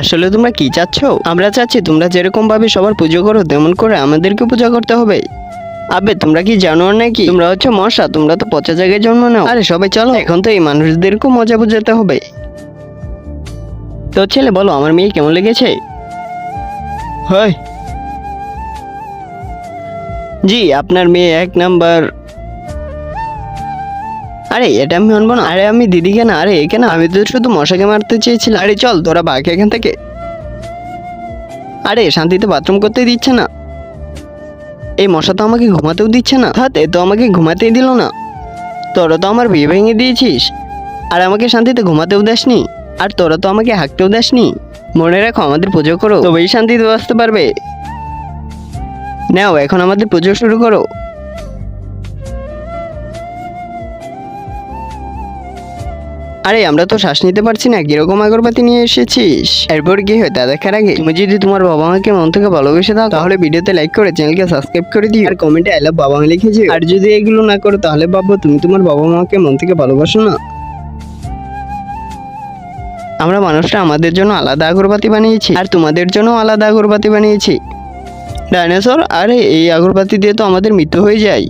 আসলে তোমরা কি চাচ্ছ? আমরা চাচ্ছি তোমরা যেরকম ভাবে সবার পুজো করো তেমন করে আমাদেরকে পূজা করতে হবে। আবে তোমরা কি জানোয়ার নাকি? তোমরা হচ্ছে মশা, তোমরা তো পচা জায়গায় জন্ম নাও। আরে সবাই চলো, এখন তো এই মানুষদেরকেও মজা বুঝাতে হবে। তো ছেলে বলো, আমার মেয়ে কেমন লেগেছে? হয় জি, আপনার মেয়ে এক নাম্বার। আরে এটা আমি মানবো না। আরে আমি দিদিকে না, আরে একে না, আমি তো শুধু মশাকে মারতে চেয়েছিলাম। আরে চল তোরা বাঘ এখান থেকে। আরে শান্তিতে বাথরুম করতে দিচ্ছে না। এই মশা তো আমাকে ঘুমাতেও দিচ্ছে না। হাত এ তো আমাকে ঘুমাতেই দিল না। তোরা তো আমার বিয়ে ভেঙে দিয়েছিস, আর আমাকে শান্তিতে ঘুমাতেও দেসনি, আর তোরা তো আমাকে হাঁকতেও দেসনি। মনে রাখো, আমাদের পুজো করো তবেই শান্তিতে বাঁচতে পারবে। নাও এখন আমাদের পুজো শুরু করো। আরে আমরা তো শ্বাস নিতে পারছি না, কিরকম আগরবাতি নিয়ে এসেছিস? এরপর কি হয় তা দেখার আগে তুমি যদি তোমার বাবা মাকে মন থেকে ভালোবেসে দাও তাহলে ভিডিওতে লাইক করে চ্যানেলকে সাবস্ক্রাইব করে দিও, আর কমেন্টে আই লাভ বাবা মা লিখে দিও। আর যদি এগুলো না করো তাহলে ভাববো তুমি তোমার বাবা মাকে মন থেকে ভালোবাসো না। আমরা মানুষরা আমাদের জন্য আলাদা আগরবাতি বানিয়েছি, আর তোমাদের জন্য আলাদা আগরবাতি বানিয়েছি। ডাইনোসর, আরে এই আগরবাতি দিয়ে তো আমাদের মৃত্যু হয়ে যায়।